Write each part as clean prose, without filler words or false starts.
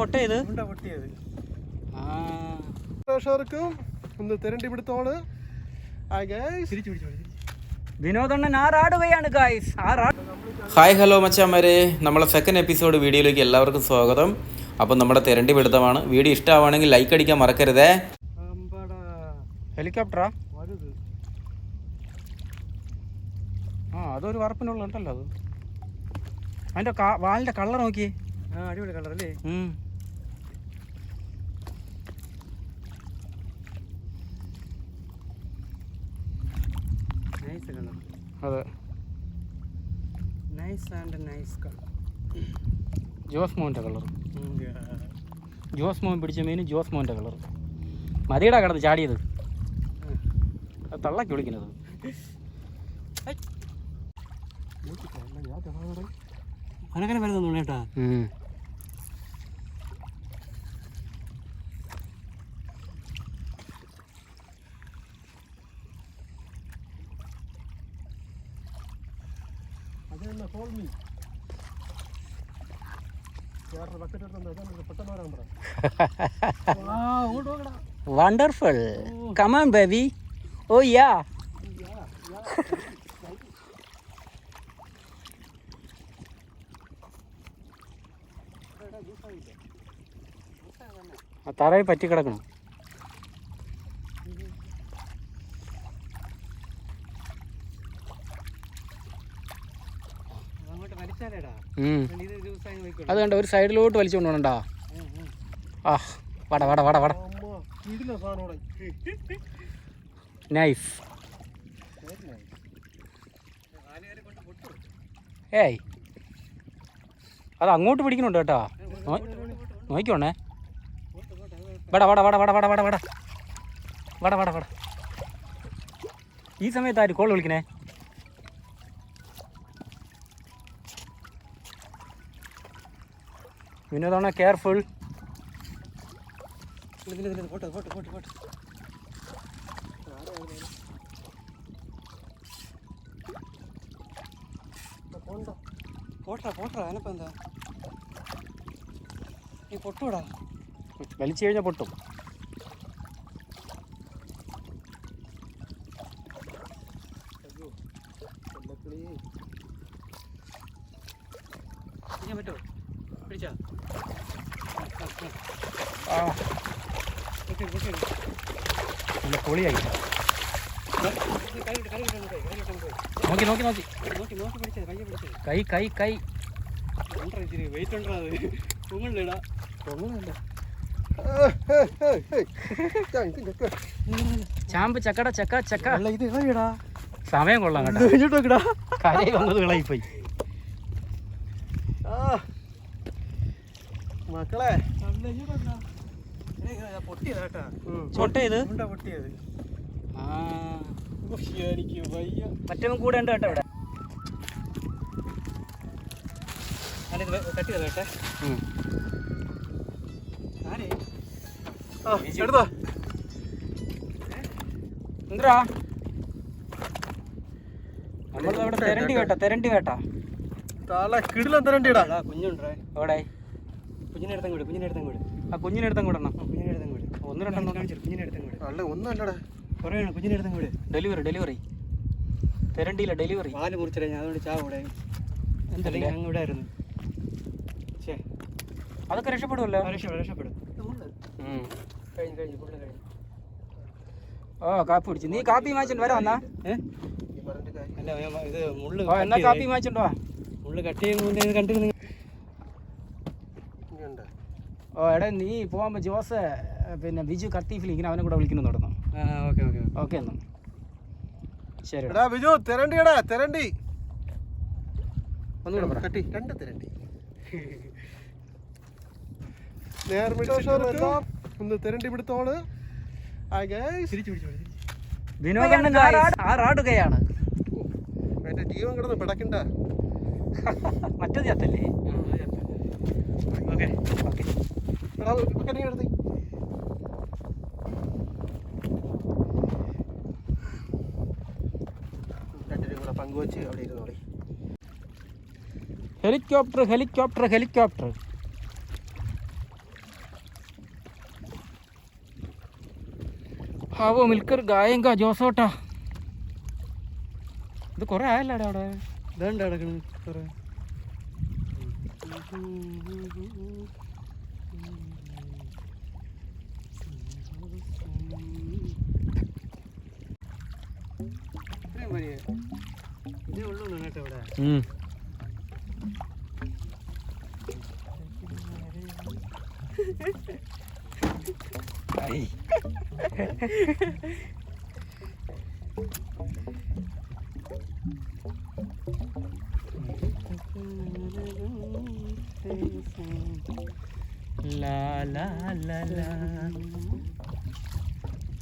പൊട്ടിയത് വിനോദണ്ണൻ ആറാടുകയാണ് guys. Hi hello മച്ചാമാരെ, നമ്മളെ സെക്കൻഡ് എപ്പിസോഡ് വീഡിയോയിലേക്ക് എല്ലാവർക്കും സ്വാഗതം. അപ്പം നമ്മുടെ തെരണ്ടി പിടുത്തമാണ്. വീഡിയോ ഇഷ്ടമാണെങ്കിൽ ലൈക്ക് അടിക്കാൻ മറക്കരുതേ. ഹെലികോപ്റ്ററാ? ആ, അതൊരു വറപ്പിനുള്ളണ്ടല്ലോ അത്. അതിൻ്റെ വാലിൻ്റെ കളർ നോക്കിയേ. അടിപൊളി കളർ അല്ലേ? അതെ, nice and nice colour. Jose മോൻ്റെ കളർ. ജോസ് മോൻ പിടിച്ച മീൻ ജോസ് മോൻ്റെ കളർ. മതിയുടെ കിടന്ന് ചാടിയത് അത് തള്ളക്കി വിളിക്കുന്നത്. അങ്ങനെ വരുന്നു കേട്ടാ. Wonderful. Come on baby. Oh yeah. ആ തറയിൽ പറ്റി കിടക്കണം. അത് കണ്ട ഒരു സൈഡിലോട്ട് വലിച്ചു കൊണ്ടുപോകണ്ടാ. ആ, വട വട വട വട. നൈസ്. ഏയ്, അത് അങ്ങോട്ട് പിടിക്കുന്നുണ്ട് കേട്ടോ. നോക്കിക്കോണേ. വട വട വട വട വട വട വട വട വട വട. ഈ സമയത്ത് ആര് കോൾ വിളിക്കണേ? വിനോദാണ്. കെയർഫുൾ. പോട്ടാ അതിനിപ്പോ എന്താ? നീ പൊട്ടൂടാ. വലിച്ചു കഴിഞ്ഞാൽ പൊട്ടും. പറ്റുമോ? പിടിച്ചാ നല്ല പൊളിയായി. നോക്കി നോക്കി നോക്കി കൈ കൈ കൈ. വെയിറ്റ് ഉണ്ടോ? അത് പൊങ്ങണില്ലടാ. ചാമ്പ് ചക്കട ചക്ക ചക്ക. ഇത് കളിയടാ. സമയം കൊള്ളാം കേട്ടോ. കരയിൽ വന്നത് കളയിപ്പോയി. മക്കളെ പൊട്ടിയത് എനിക്ക് വയ്യ. മറ്റവൻ കൂടെ ഉണ്ട് കേട്ടോ ഇവിടെ. കട്ട് ചെയ്തോ കേട്ടെ. എന്താ നമ്മളിവിടെ തെരണ്ടി വേട്ടാ. തെരണ്ടി വേട്ടാ. കിടിലം കുഞ്ഞുണ്ടേ. എവിടെ? കുഞ്ഞിനെടുത്തും കൂടെ. ആ കുഞ്ഞിനെടുത്തും കൂടെ. കുഞ്ഞിനെടുത്തും കൂടെ. ഒന്ന് രണ്ടെണ്ണം കുഞ്ഞിനെടുത്തും കൂടെ. അല്ല, ഒന്നല്ലടാ, കുറേയാണ്. കുഞ്ഞിനെടുത്തും കൂടെ. ഡെലിവറി തെരണ്ടിയില്ല. ഡെലിവറി പാല് മുറിച്ചില്ല ഞാൻ. അതുകൊണ്ട് ചാ കൂടെ എന്തല്ലേ അങ്ങ് ഇവിടെ ആയിരുന്നു. ശേ, അതൊക്കെ രക്ഷപ്പെടുമല്ലോ. രക്ഷപ്പെടും. കഴിഞ്ഞു ഫുള്ള് കഴിഞ്ഞു. ഓ, കാപ്പി പിടിച്ചു. നീ കാപ്പി വാങ്ങിച്ചോണ്ട് വരാം എന്നാ. അല്ല, ഇത് മുള്ള് എന്നാ കാപ്പി വാങ്ങിച്ചോണ്ട് വാ. മുള്ള് കട്ട് ചെയ്യുന്ന കണ്ടിരുന്നു. ഓ എടാ, നീ പോകുമ്പോൾ ജോസ് പിന്നെ ബിജു കത്തീഫിൽ ഇങ്ങനെ അവനെ കൂടെ വിളിക്കുന്നു തുടർന്നു. ഓക്കെ എന്നാ ശരി. ബിജു തെരണ്ടിയടാ. തെരണ്ടി ഒന്നുകൂടെ കട്ടി. രണ്ട് തെരണ്ടി. ഒന്ന് തെരണ്ടി പിടുത്തോള്. വിനോദണ്ണൻ ആറാടുകയാണ്. ജീവൻ കിടന്ന് പിടക്കണ്ട. മറ്റേത് ചത്തല്ലേ? ഓക്കെ പങ്കുവച്ച് അവിടെ ഇരുന്നോളി. Helicopter helicopter helicopter. ഹാവോ മിൽക്കർ ഗായങ്ക ജോസോട്ടാ. ഇത് കുറേ ആയല്ലോടെ അവിടെ. ഇതാണ്ട് കിടക്കണ് കുറേ. ഇത്രയും മതിയെ. ഇതേ ഉള്ളൂ കേട്ടോ ഇവിടെ.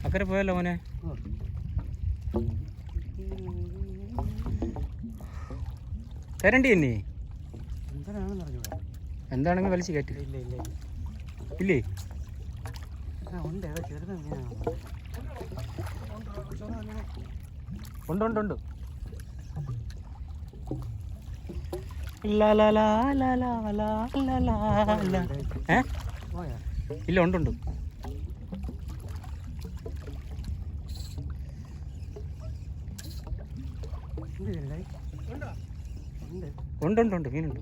അക്കരെ പോയല്ലോ മോനെ. തരണ്ടി തന്നെ എന്താണെന്ന് അറിഞ്ഞൂടാ. എന്താണെങ്കിൽ വലിച്ചു കയറ്റി. ഇല്ല ഇല്ല ഇല്ലേ? ഉണ്ട്. ഏതാ ചെറുത് എങ്ങനെയാണ്? ഉണ്ട് ഉണ്ട് ഉണ്ട്. ഇല്ല ഉണ്ട് ഉണ്ട്. ഉണ്ട് ഉണ്ട് ഉണ്ട് മീനുണ്ട്.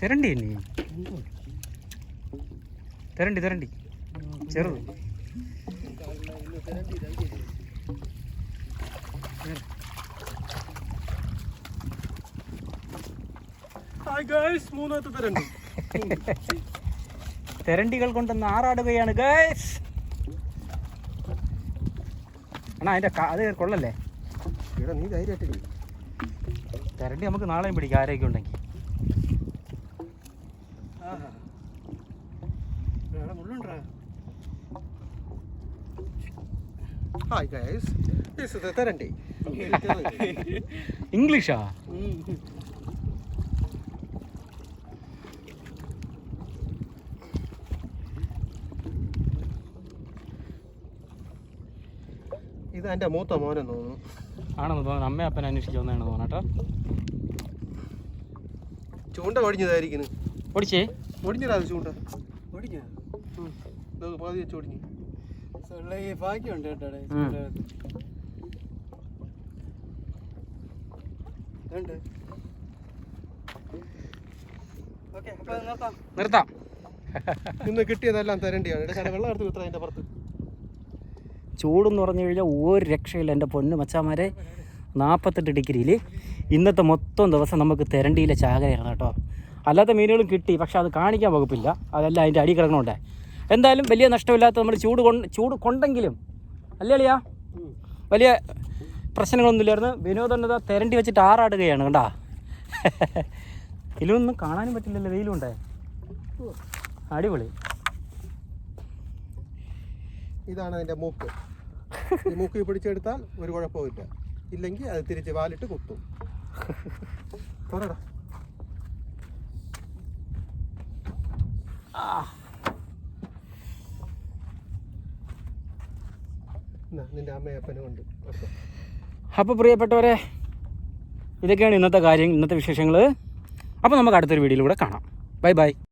തെരണ്ടി തന്നെ. തെരണ്ടി തെരണ്ടി ചെറുത്. തെരണ്ടികൾ കൊണ്ടൊന്ന് ആറാടുകയാണ് ഗൈസ്. അണ്ണാ അതിൻ്റെ അത് കൊള്ളല്ലേ? നീ ധൈര്യമായിട്ട് തെരണ്ടി നമുക്ക് നാളെയും പിടിക്കാം ആരെയൊക്കെ ഉണ്ടെങ്കിൽ. Hi guys, this is the Tarandi. ഇംഗ്ലീഷാ? ഇത് എൻ്റെ മൂത്ത മോനെന്ന് തോന്നുന്നു. ആണെന്ന് തോന്നുന്നു. അമ്മ അപ്പനെ അന്വേഷിച്ച് വന്നതാണ് തോന്നുന്നു കേട്ടോ. ചൂണ്ട ഒടിഞ്ഞതായിരിക്കുന്നു. ഓടിച്ചേ? ഒടിഞ്ഞടാ അത് ചൂണ്ട. ഒടിഞ്ഞ പാതി വെച്ച് ഒടിഞ്ഞു. ഭാഗ്യമുണ്ട് കേട്ടോ. നിർത്താം. ഇന്ന് കിട്ടിയതെല്ലാം തരണ്ടിയാണ്. വെള്ളം എടുത്ത് വിത്ര അതിൻ്റെ പുറത്ത്. ചൂടെന്ന് പറഞ്ഞു കഴിഞ്ഞാൽ ഒരു രക്ഷയില്ല എൻ്റെ പൊന്ന് മച്ചാമാരെ. 48 ഡിഗ്രിയിൽ ഇന്നത്തെ മൊത്തം ദിവസം നമുക്ക് തെരണ്ടിയിലെ ചാകരയാണ് കേട്ടോ. അല്ലാത്ത മീനുകളും കിട്ടി, പക്ഷെ അത് കാണിക്കാൻ വകുപ്പില്ല. അതെല്ലാം അതിൻ്റെ അടി കിടക്കണോണ്ടേ. എന്തായാലും വലിയ നഷ്ടമില്ലാത്ത നമ്മൾ ചൂട് കൊണ്ടെങ്കിലും അല്ലേ അളിയാ വലിയ പ്രശ്നങ്ങളൊന്നുമില്ലായിരുന്നു. വിനോദം തെരണ്ടി വെച്ചിട്ട് ആറാടുകയാണ് കണ്ടാ. ഇതിലൊന്നും കാണാനും പറ്റില്ലല്ലോ, വെയിലുണ്ടേ. അടിപൊളി. ഇതാണ് അതിൻ്റെ മൂക്ക്. ഈ മൂക്ക് പിടിച്ചെടുത്താൽ ഒരു കുഴപ്പമില്ല. ഇല്ലെങ്കിൽ അത് തിരിച്ച് വാലിട്ട് കുത്തും. നിന്റെ അമ്മയപ്പനും ഉണ്ട്. അപ്പോൾ പ്രിയപ്പെട്ടവരെ, ഇതൊക്കെയാണ് ഇന്നത്തെ കാര്യം, ഇന്നത്തെ വിശേഷങ്ങൾ. അപ്പോൾ നമുക്ക് അടുത്തൊരു വീഡിയോയിലൂടെ കാണാം. Bye bye.